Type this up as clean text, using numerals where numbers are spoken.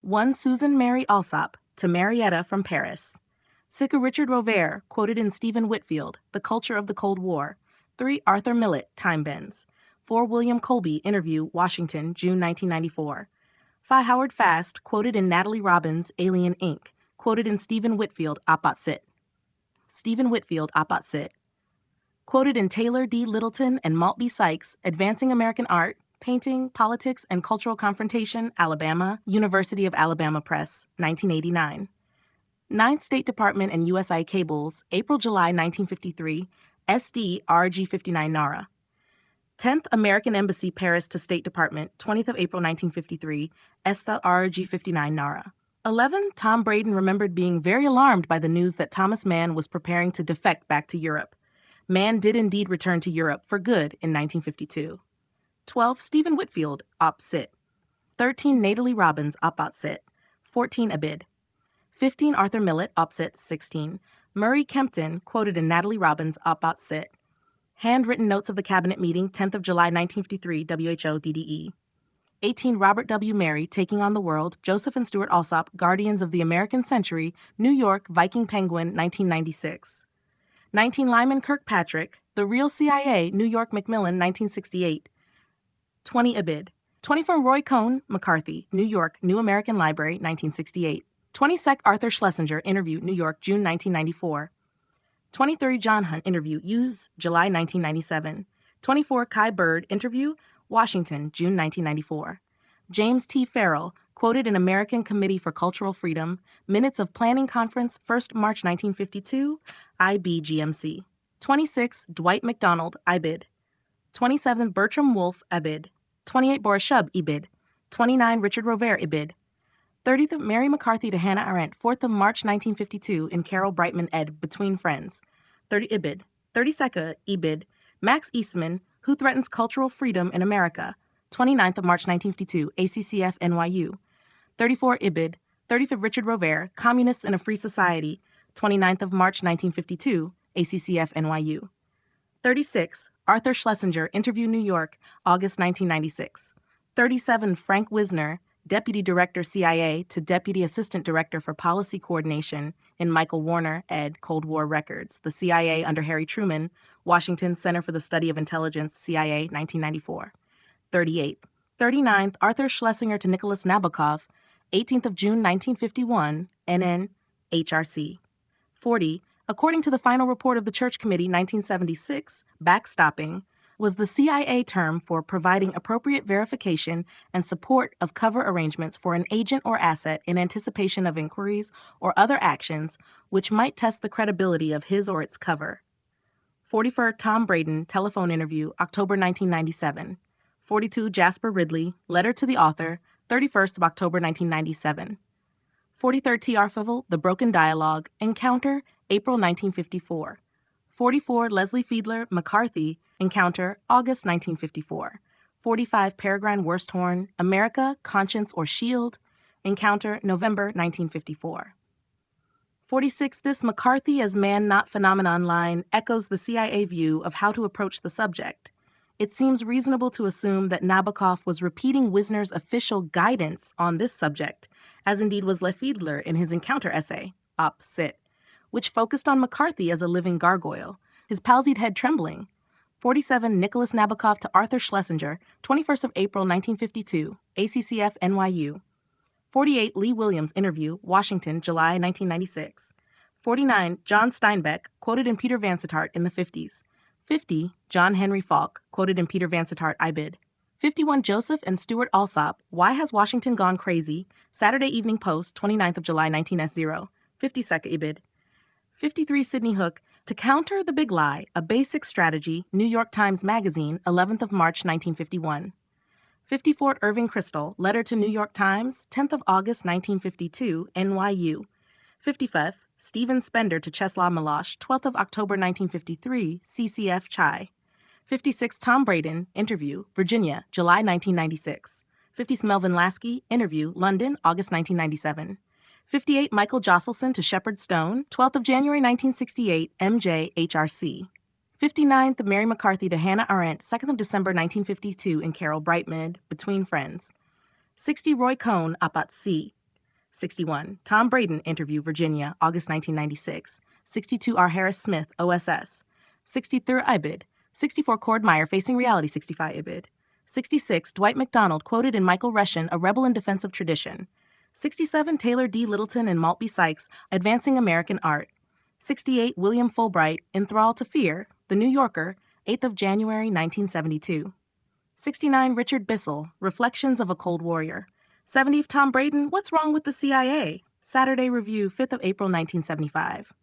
1 Susan Mary Alsop to Marietta from Paris. Sicker Richard Rover, quoted in Stephen Whitfield, The Culture of the Cold War. 3 Arthur Millett, Time Bends. 4 William Colby, Interview, Washington, June 1994. 5 Howard Fast, quoted in Natalie Robbins, Alien Inc., quoted in Stephen Whitfield, Apat Sit. Stephen Whitfield, Apat Sit. Quoted in Taylor D. Littleton and Maltby Sykes, Advancing American Art, Painting, Politics, and Cultural Confrontation, Alabama, University of Alabama Press, 1989. 9th State Department and USI Cables, April-July 1953, SD RG-59 NARA. 10th American Embassy, Paris to State Department, 20th of April 1953, ESTA RG-59 NARA. 11. Tom Braden remembered being very alarmed by the news that Thomas Mann was preparing to defect back to Europe. Mann did indeed return to Europe for good in 1952. 12. Stephen Whitfield, Op Sit. 13. Natalie Robbins, Op Sit. 14. Abid. 15. Arthur Millett, Op Sit. 16. Murray Kempton, quoted in Natalie Robbins, Op Sit. Handwritten notes of the cabinet meeting, 10th of July 1953, WHO DDE. 18. Robert W. Mary, Taking on the World, Joseph and Stuart Alsop, Guardians of the American Century, New York, Viking Penguin, 1996. 19. Lyman Kirkpatrick, The Real CIA, New York, Macmillan, 1968. 20. Abid. 24. Roy Cohn, McCarthy, New York, New American Library, 1968. 20. Sec. Arthur Schlesinger, Interview, New York, June 1994. 23. John Hunt, Interview, Hughes, July 1997. 24. Kai Bird, Interview, Washington, June 1994. James T. Farrell, quoted in American Committee for Cultural Freedom, Minutes of Planning Conference, 1st March 1952, IBGMC. 26. Dwight McDonald, IBID. 27. Bertram Wolfe, IBID. 28. Boris Shub, IBID. 29. Richard Rover, IBID. 30th. Mary McCarthy to Hannah Arendt, 4th of March 1952, in Carol Brightman ed. Between Friends. 30. IBID. 32nd. IBID. Max Eastman, Who Threatens Cultural Freedom in America, 29th of March 1952, ACCF NYU. 34. IBID. 35th. Richard Rover, Communists in a Free Society, 29th of March 1952, ACCF NYU. 36. Arthur Schlesinger, Interview, New York, August 1996. 37. Frank Wisner, Deputy Director CIA to Deputy Assistant Director for Policy Coordination in Michael Warner, ed. Cold War Records, the CIA under Harry Truman, Washington Center for the Study of Intelligence, CIA, 1994. 38. 39th. Arthur Schlesinger to Nicholas Nabokov, 18th of June 1951, NN, HRC. 40. According to the final report of the Church Committee, 1976, backstopping was the CIA term for providing appropriate verification and support of cover arrangements for an agent or asset in anticipation of inquiries or other actions which might test the credibility of his or its cover. 41. Tom Braden, telephone interview, October 1997. 42. Jasper Ridley, letter to the author, 31st of October 1997. 43. T.R. Fievel, The Broken Dialogue, Encounter, April 1954. 44. Leslie Fiedler, McCarthy, Encounter, August 1954. 45. Peregrine Worsthorn, America, Conscience or Shield, Encounter, November 1954. 46. This McCarthy as man not phenomenon line echoes the CIA view of how to approach the subject. It seems reasonable to assume that Nabokov was repeating Wisner's official guidance on this subject, as indeed was Fiedler in his Encounter essay, Op Sit, which focused on McCarthy as a living gargoyle, his palsied head trembling. 47. Nicholas Nabokov to Arthur Schlesinger, 21st of April 1952, ACCF NYU. 48. Lee Williams, Interview, Washington, July 1996. 49. John Steinbeck, quoted in Peter Vansittart in the 50s. 50. John Henry Falk, quoted in Peter Vansittart, IBID. 51. Joseph and Stuart Alsop, Why Has Washington Gone Crazy? Saturday Evening Post, 29th of July 19S0. 52nd IBID. 53. Sidney Hook, To Counter the Big Lie, A Basic Strategy, New York Times Magazine, 11th of March 1951. 54. Irving Kristol, Letter to New York Times, 10th of August 1952, NYU. 55th. Stephen Spender to Czeslaw Milosz, 12th of October 1953, CCF Chai. 56. Tom Braden, Interview, Virginia, July 1996. 50. Melvin Lasky, Interview, London, August 1997. 58. Michael Josselson to Shepard Stone, 12th of January 1968, MJ, HRC. 59th. Mary McCarthy to Hannah Arendt, 2nd of December 1952, in Carol Brightman, Between Friends. 60. Roy Cohn, Apat C. 61. Tom Braden interview, Virginia, August 1996. 62. R. Harris Smith, OSS. 63. Ibid. 64. Cord Meyer, Facing Reality, 65. Ibid. 66. Dwight MacDonald, quoted in Michael Rushin, A Rebel in Defense of Tradition. 67. Taylor D. Littleton and Maltby Sykes, Advancing American Art. 68. William Fulbright, Enthralled to Fear, The New Yorker, 8th of January, 1972. 69. Richard Bissell, Reflections of a Cold Warrior. 70. Tom Braden, What's Wrong with the CIA? Saturday Review, 5th of April, 1975.